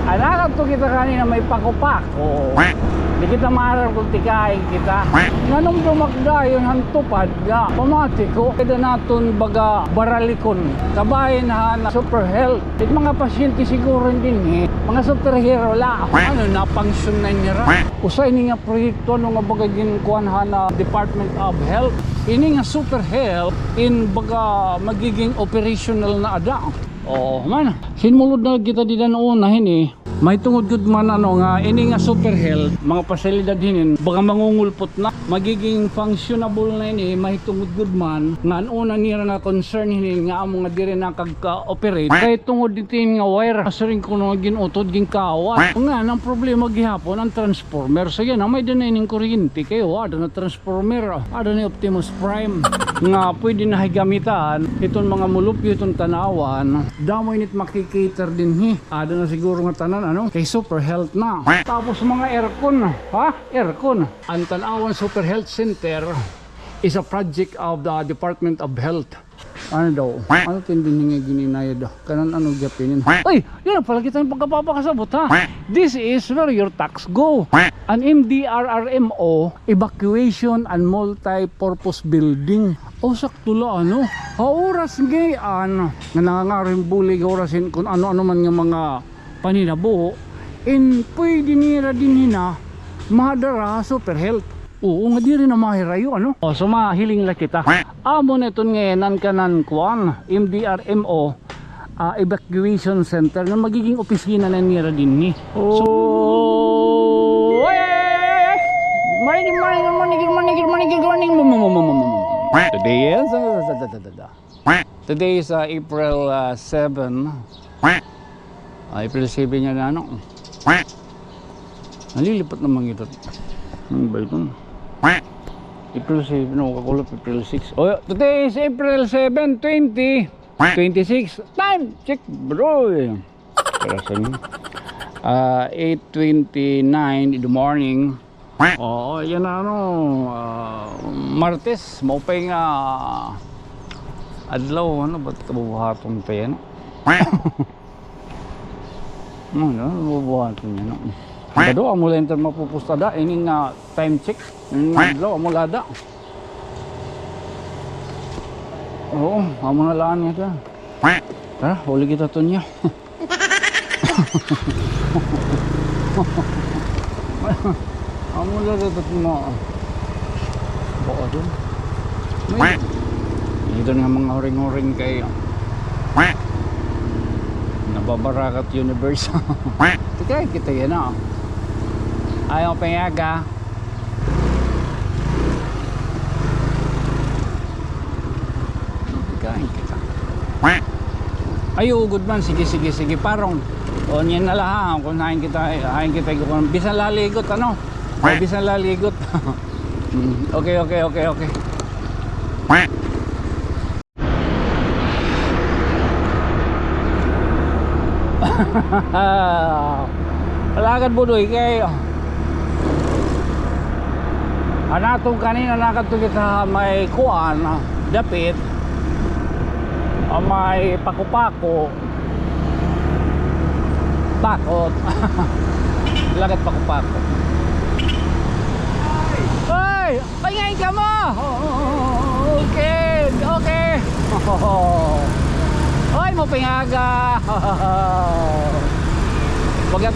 Anak to kita kanina may pakupak. Oo. Di kita maharap kung tikain kita. Nganong dumagdayon ang tupad nga pamatiko. Kada naton baga baralikon. Kabahin na super health. At mga pasyente siguro din mga superhero la. Ano na pangsyon na niya ra. Usay ni nga proyekto no nga baga ginkuanhan na Department of Health. Ini nga super health in baga magiging operational na ada. Oo man, sinulod na kita di na unahin may tungod good man ano nga ini nga super health mga pasilidad hinin baga mangungulpot na magiging functionable na ini may tungod good man nga una nira nga concern hinin nga amo nga dire na kag-operate kay tungod ditin nga wire asaring kuno ginutod gingkawat nga nang problema gihapon ang transformer so yan may dinainin kuryente kayo ada na transformer ada ni Optimus Prime nga pwede na higamitan itong mga mulupyo itong tanawan damoy nit makikater din ada na siguro nga tanan ano kay super health na tapos mga aircon aircon ang Tanawan Super Health Center is a project of the Department of Health. Ano daw? Ano tindin nga gininayad daw? Kanan ano gapinin? Ay! Yan pala kita yung pagkapapakasabot ha! This is where your tax go. An MDRRMO, Evacuation and Multi-Purpose Building. O sakto la ano? Oras ngayon nga nangangaring bulig orasin kung ano-ano man nga mga paninabuho in pwede nira din mahadara super health. Oo nga di rin na mahirayo ano. O so mahiling la kita amo na ito ngayon kanan kuan MDRMO Evacuation Center na magiging opisina na nira din ni. So today is April 7 April 7 niya na ano. Nalilipat naman ito. Ano ba ito? April 7, no, kakulap April 6. Oh, today is April 7, 2026. Time check, bro. Karasan 8:29 in the morning. Oh, yan na ano, Martes, maupay nga adlaw, ano ba tabuhatong tayo, no? Bubuhaton niya, no? Dado amo lang ito mapupustada ini nga time check ini nga adlaw amo lada. Oo, amo na laan niya. Tara, huli kita to niya. Amo lada to mo. Baka doon. Ito nga mga huring-huring kayo. Nababarakat universe. Tika kita yan ah. Ayaw payaga. Kain kita. Ayo good man sige parong. O niyan na lang kunain kita kung bisan laligot ano. Bisan laligot. Okay. Palagad budoy kayo. Anatong kanina nakadto kita may kuan, dapit. May pakupako. Bakot. Lagat pakupako. Hoy, paingay ka mo. Okay. Hoy, mo pingaga. Bagat.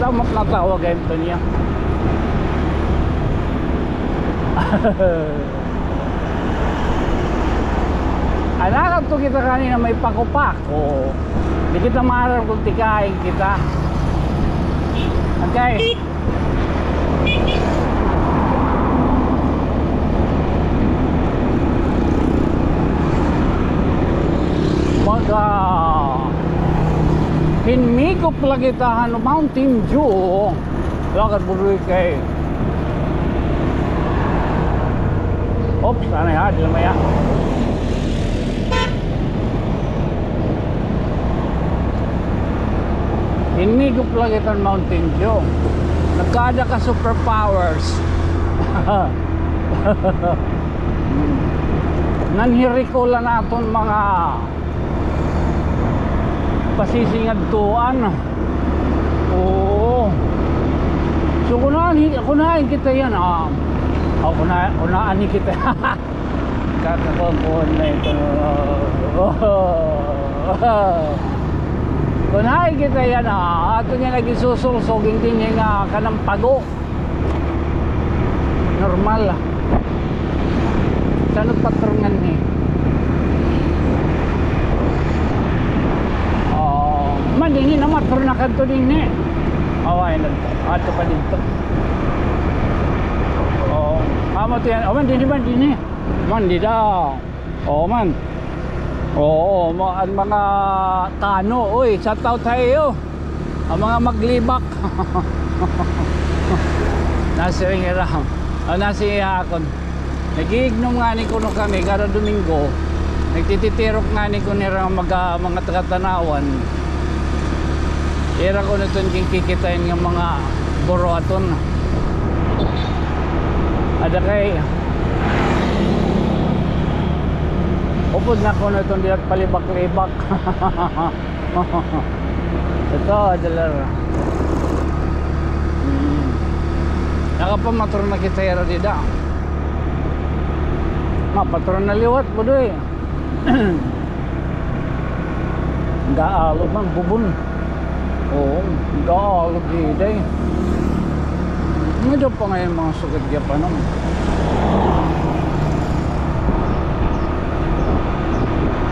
Tamak na tawag ito niya. Anak to kita kanina may pakupak. Oo. Di kita maharap kung tikain kita. Okay. Maga hinmigop lagi tahan Mountain Dew. Lakad budoy kay. Oops, ano ya? Di naman ya. Hinmigop lagi tahan Mountain Dew. Nagkada ka superpowers. Nanhiriko lang naton mga pasisingad tuan. Oo. So kunain kita yan. Kunaan kita. Kakakuhan na ito. Kunain kita yan. Ato niya lagi susulsog. Hindi niya nga kanang pago. Normal. Saan nagpatrungan ni? Man din na matro na kanto din ni. Away na ato pa dito. Amo to yan. Man din. Man di daw. Man. Ang mga kano, oy, shout out tayo. Ang mga maglibak. Nasi ringiram. Nasi hakon. Nag-iignom nga ni kuno kami kada Domingo. Nagtititirok nga ni kuno mga taga-tanawan. Ira ko na ito kikitain ng mga boroaton. Ada kay upod na ko na ito dilat palibak-libak. Ito adalar. Nakapamatron na kita ira dida. Patron na liwat po doy. Gaalog man bubun. Gaalog giday. Medyo pa ngayon mga sugat pa naman.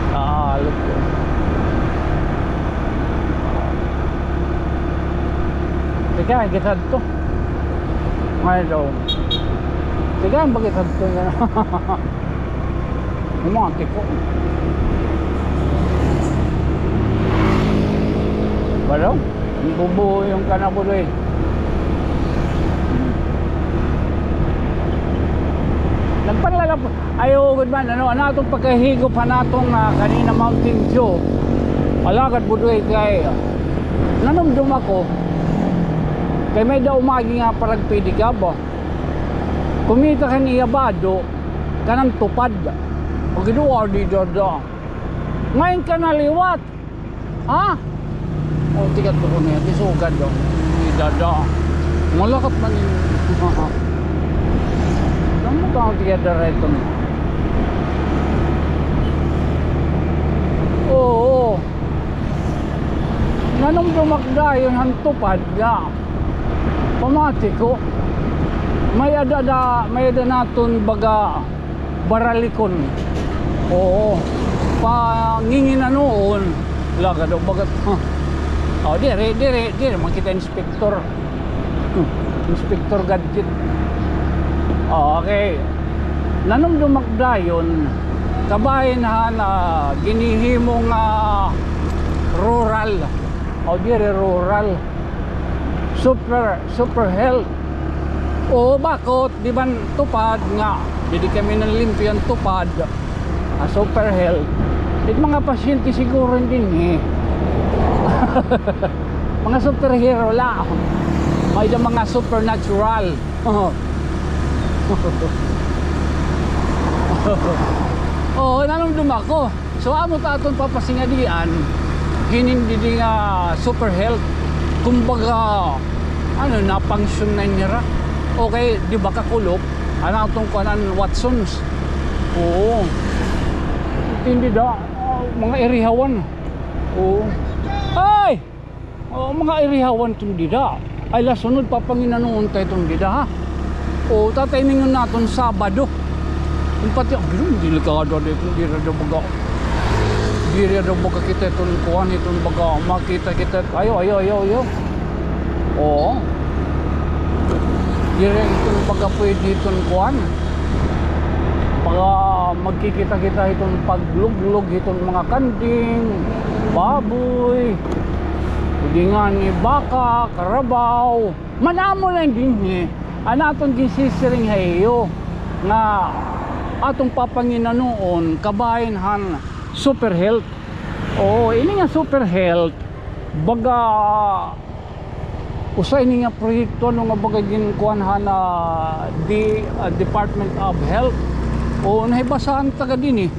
Gaalog ko. Teka, gitad to. Ngayon daw. Teka, bagitad to nga. Yung mga tiko. Balaw, bubuo yung kanabulo eh. Nagpanlalap. Ayaw, good man. Anatong pagkahigop natong kanina Mountain Dew. Alagad budoy kay nanumdum ako. Kay may daw umagi nga paragpidi ka ba? Kumita ka niya bado kanang tupad. O ginuwa di dada. Ngayon ka naliwat. Ha? O tigat ko niya. Tisugad do. Di dada. Malakap man yun. Alam mo kang tigat dareto niya. Oo. Nanong dumakda yun ang tupad na. Pamati ko. May ada naton baga baralikon. Oo. Pangingin na noon. Laga daw bagat. Dire makita inspektor. Inspektor gadget. Okay. Nanong dumakda yun, kabahin ginihimong rural. Dire rural. Super health. Bakit? Di ba tupad nga? Hindi kami nalimpiyan tupad. Super health. At mga pasyente siguro din eh. Mga superhero lang. May mga supernatural. Nanong ako. So amo taton papasingadian. Hinindi nga super health. Kumbaga napangsyon na niya ra. Okay, di ba kakulop? Anatong kanan Watsons. Oo. Hindi da mga irihawan. Oo. Ay! Mga irihawan tong dida. Ay lasunod papanginanon tayo tong dida ha. Tataymingon naton Sabado. Yung pati hindi delikado dito, hindi ra baga. Hindi ra baga kita itong kuhan itong baga makita kita. Ayo. Oo. Dire itong pagka pwede itong kuhan. Pagka magkikita-kita itong pagluglog itong mga kanding, baboy, hindi nga ni baka, karabaw. Manamo na din eh. Anatong gisisiring hayo nga atong papanginanon kabahinhan super health. Ini nga super health baga usay ni nga proyekto nga baga ginkuanhan di Department of Health. Nahibasahan taga din eh.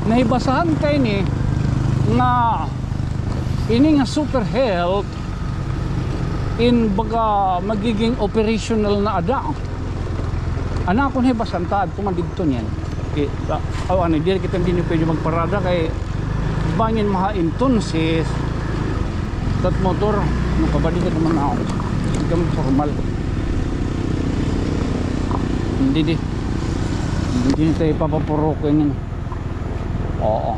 Nahibasahan kay ni nga ini nga super health in baga magiging operational na ada. Anak ko na basantad kung dito niyan. Ano dire kita hindi pwede magparada kay bangin mahainton sis dat motor no kabadi ka naman ako. Hindi formal. Hindi tayo papapurukin yun. Oo.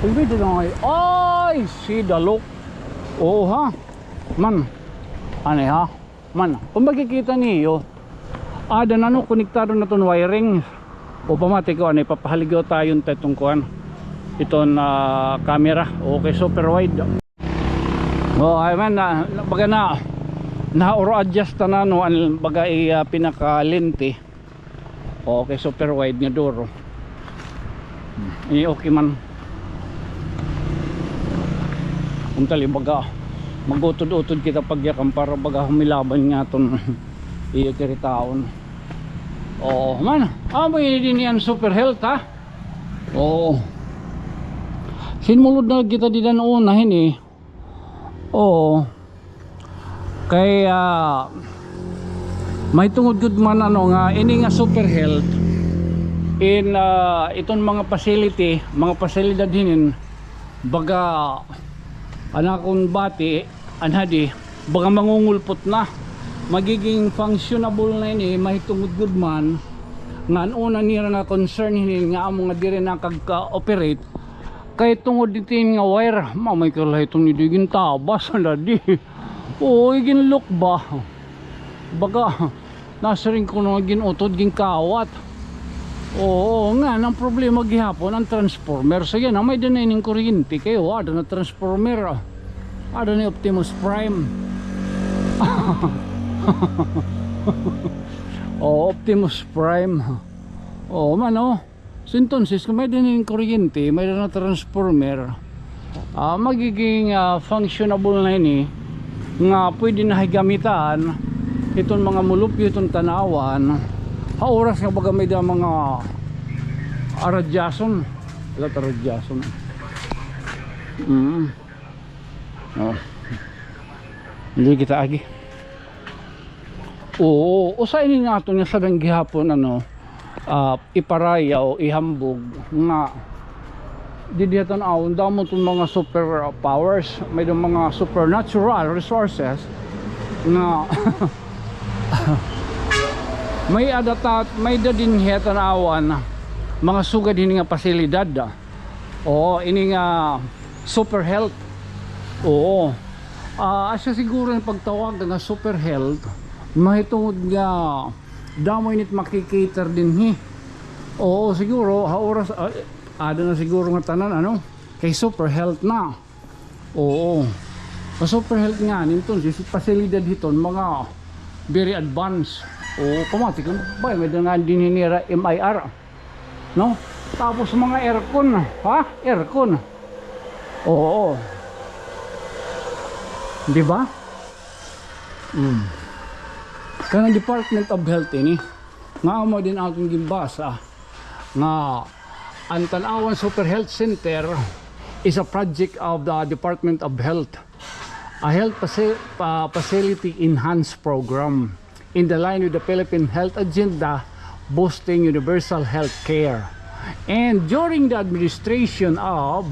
Pwede na ngayon. Ay! Si Dalok. Oo ha. Man. Ano ha? Man. Kung makikita niyo, ada na no, konektado na itong wiring. O pamati ko, ipapahaligaw tayo itong kuhan. Itong camera. Okay, super wide. Oh, ay man. Baga na-oro adjust na no, baga pinaka-lente. Okay, super wide nga duro. Okay man. Kung tali baga magutod-utod kita pagyakam para baga humilaban nga ton iyakiritaon. Oh man, may din yan super health ha. Oh, sinmulod na kita di dan unahin eh. Oh, kaya may tungod good man ano nga ini nga super health in iton mga facility, mga pasilidad hinin baga anakon bati anhadi baga mangungulpot na magiging functionable na ini may tungod good man nga una nira nga concern hinin nga amo nga dire na kag-operate kay tungod ditin nga wire mamay kalay itong nidigin tabas na di o ginlook ba baga nasa rin ko nung ginutod ginkawat. Oo nga nang problema gihapon ang transformer so yan may dinainin kuryente kayo ada na transformer ada na Optimus Prime. Optimus Prime. Man so entonces kung may dinainin kuryente may na transformer magiging functionable na ini nga pwede na higamitan itong mga mulupyo itong tanawan oras nga baga may da mga aradyason hindi kita agi usa ini nga ito nga sa danggihapon iparaya o ihambog nga didihatan awon damo itong mga super powers may da mga supernatural resources nga may dadin hetan awan mga sugad ini nga pasilidad ini nga super health asya siguro yung pagtawag nga super health mahitungod nga damo init makikater din siguro oras ada na siguro nga tanan kay super health na super health nga nito pasilidad hiton mga very advanced pamati kung ba may nga din hinira MIR no tapos mga aircon aircon di ba kanang Department of Health ini nga mo din atong gimbasa nga ang Tanawan Super Health Center is a project of the Department of Health, a health facility enhanced program in the line with the Philippine Health Agenda, boosting universal health care. And during the administration of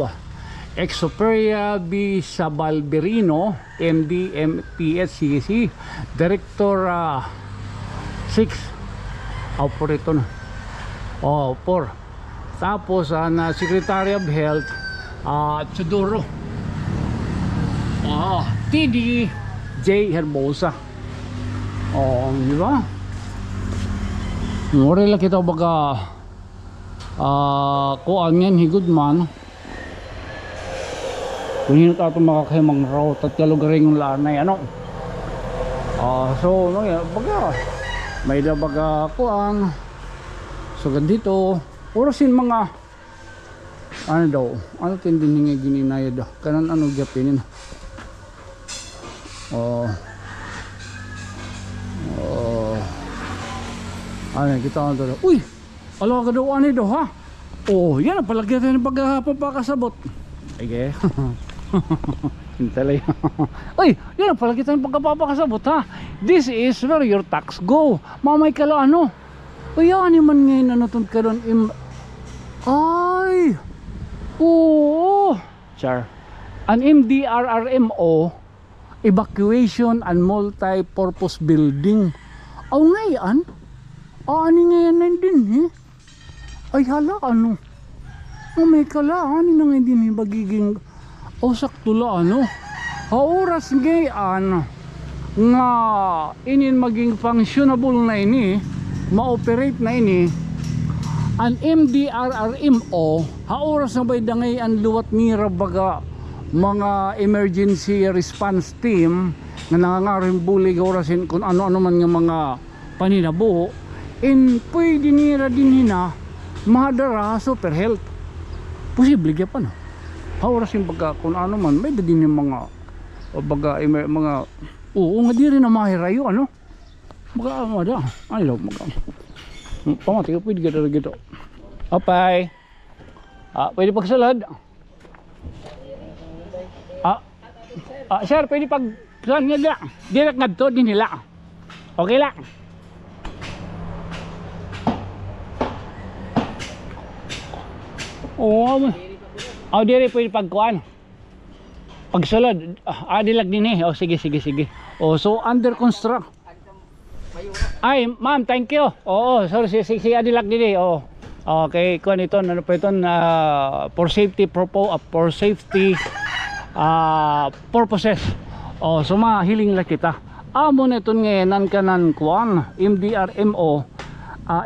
Exoperia B. Sabalberino, MD, MPSCC, Director 6, operator na. 4. Tapos na Secretary of Health, Chuduro. TD J. Herbosa. Di ba? Mura lang kita baga kuan yan, higod man. Kung hindi na ito makakahimang raw at kalugaring yung lanay, so, baga, may da baga kuan. So, dito, orasin mga, ano tindin nga gininayad daw. Kanan gyapinin. Kita daw. Uy! Alaga daw daw ha? Yan ang palagyan ng pagkakasabot. Sige. Hintalay. Uy, yun pala kita ng pagkapapakasabot ha. This is where your tax go. Mamay ka lang ano. Uy, yan man ngayon anotod ka doon. Ay. Oo. Char. An MDRRMO, Evacuation and Multi-Purpose Building. Aw ngayon? Ani ngayon na din eh. Ay hala ano. May kala ani na ngayon din magiging sakto la ano. Oras ngayon nga inin maging functionable na ini, ma-operate na ini an MDRRMO. Oras na ba'y dangay ang luwat mira baga mga emergency response team na nangangaring bulig orasin kung ano-ano man nga mga paninabuho in pwede nira din hina mahadara super health posible kaya pa no oras yung baga kung ano man may din yung mga baga mga nga di rin na mahirayo ano baga mada ano baga pamati ka pwede ka gito apay pwede pagsalad sir pwede pag saan nga lang direct nga to din nila okay lang. Diri pwede pagkuan pagsulod dilag din eh sige so under construct ay ma'am thank you sorry sige dilag din eh okay kuan ito ano pa ito for safety purposes so mahiling lang kita amo na ito ngayon kanan kuan MDRMO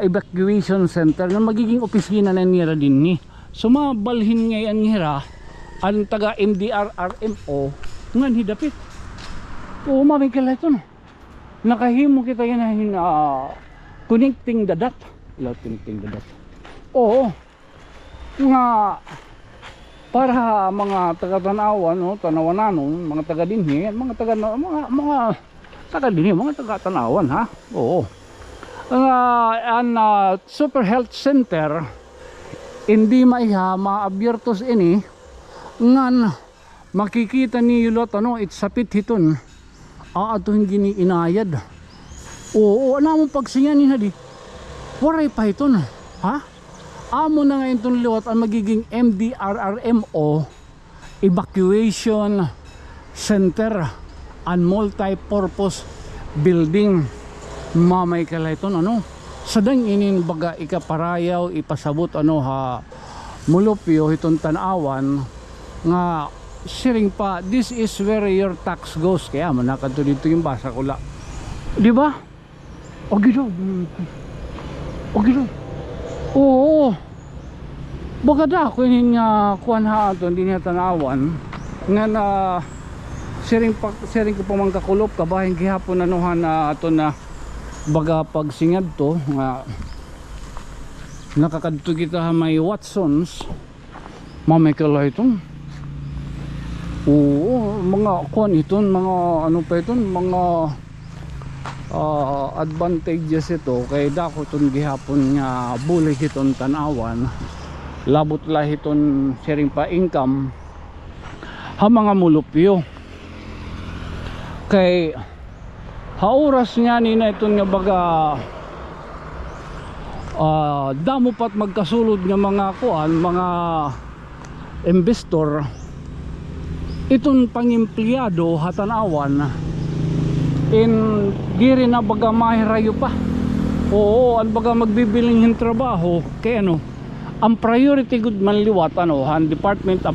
evacuation center na magiging opisina na nila din ni so mabalhin ngayon nira ang taga MDRRMO ngan hidapit mamigala ito no nakahimo kita yan connecting the dot nga para mga taga-tanawan no tanawanon mga taga dinhi mga taga dinhi mga taga-tanawan ha super health center hindi maabiertos ini ngan makikita niyo lot ano sapit hiton ato hindi inayad ana mo pagsingan ni hadi waray pa hiton ha amo na ngayon itong liwat ang magiging MDRRMO Evacuation Center and Multi-Purpose Building mamay kalayton ano sadang inin baga ikaparayaw ipasabot ano mulupyo itong tanawan nga siring pa this is where your tax goes kaya manakadto dito yung basa ko la di ba gido baga da ko inin nga kuan ato hindi niya tanawan nga na siring ko pamangkakulop kabahin gihapon anuhan na ato na baga pagsingad to nga nakakadto kita may Watsons mamay kala itong mga kuan iton mga ano pa iton mga advantages ito kay dako ton gihapon nga bulig iton tanawan labot lah iton sharing pa income mga mulupyo kay oras nga ni na iton nga baga damo pat magkasulod nga mga kuan mga investor iton pang-empleyado hatanawan diri na baga mahirayo pa ang baga magbibiling ng trabaho kay ano ang priority good man liwat ang Department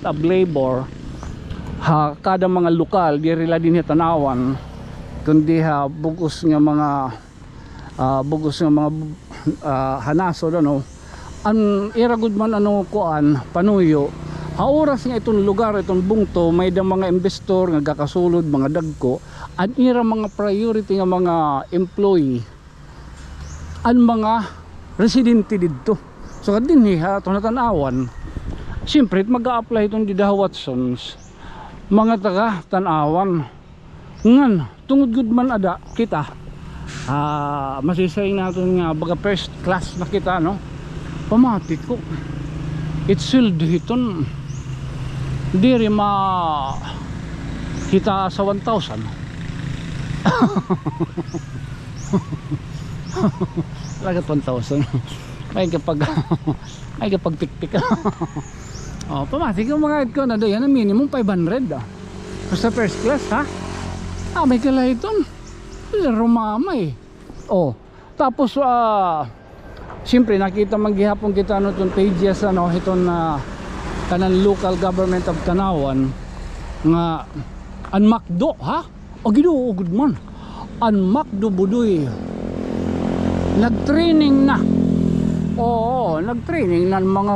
of Labor kada mga lokal diri la din hatanawan kundi bugos nga mga hanasod ano ang iragud man kuan panuyo oras nga itong lugar itong bungto may da mga investor nga gakasulod mga dagko ang ira mga priority nga mga employee ang mga residente didto so kadin itong natanawan siyempre mag-a-apply itong dida Watsons mga taga tanawan ngan tungod good man ada kita masisay natin nga baga first class na kita no pamatik ko itsil dihiton diri ma kita sa 1,000. Lagat 1,000. May kapag pikpik. Oh, pamatik yung mga ko na doon, yan minimum 500 ah. Basta first class ha. May kalaiton. Rumama eh. Oh, tapos siyempre nakita maghihapon kita ano itong pages ano itong kanan local government of Tanawan nga Anmakdo ha? O Ginoo good man. Anmakdo budoy. Nag-training na. Oo, nag-training na mga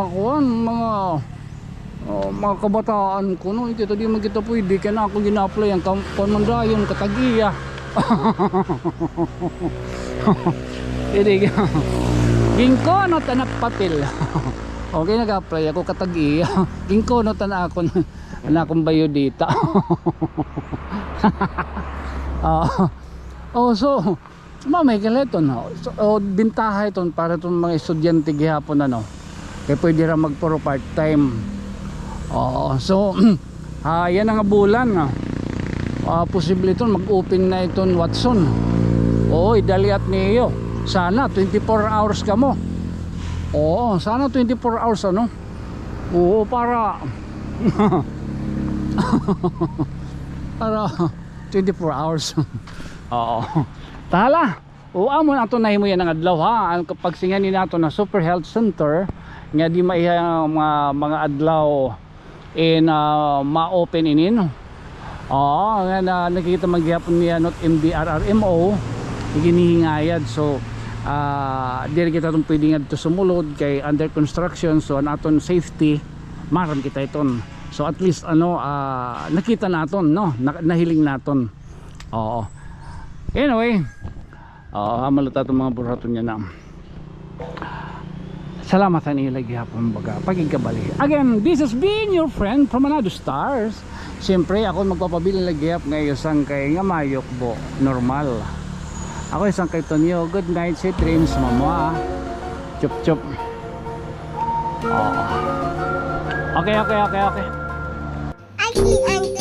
kabataan ko no. Ito di man kita pwede kaya na ako gina-apply ang pamandayon Katagiya. Hindi ka. Gingko no tanak patil. Okay, nag-apply ako Katagiya. Gingko no tanak ako na akong bayodita. So mamay kaleton no. So bintaha iton para itong mga estudyante gihapon ano. Kaya pwede ra magpuro part time. So yan ang bulan no. Posible ito mag-open na itong Watson. Idaliat niyo. Sana 24 hours ka mo. Sana 24 hours ano. Para para 24 hours. Tala. Amo na ito nahi mo yan ang adlaw ha. Ang pagsingan ni nato na Super Health Center nga di maiha mga adlaw in ma-open inin. Nga nakikita magyapon niya not MDRRMO ginihingayad. So diri kita itong pwede nga dito sumulod kay under construction. So naton safety maram kita iton. So at least nakita naton no, nahiling naton. Anyway, hamalata itong mga buraton niya na. Salamat sa nila gihapon baga pagigkabali. Again, this has been your friend from Manado Stars. Siyempre ako magpapabili lagi ngayon sang kay nga mayok bo normal. Ako isang kay Tonyo. Good night, sweet dreams mama. Chup chup. Okay. Auntie.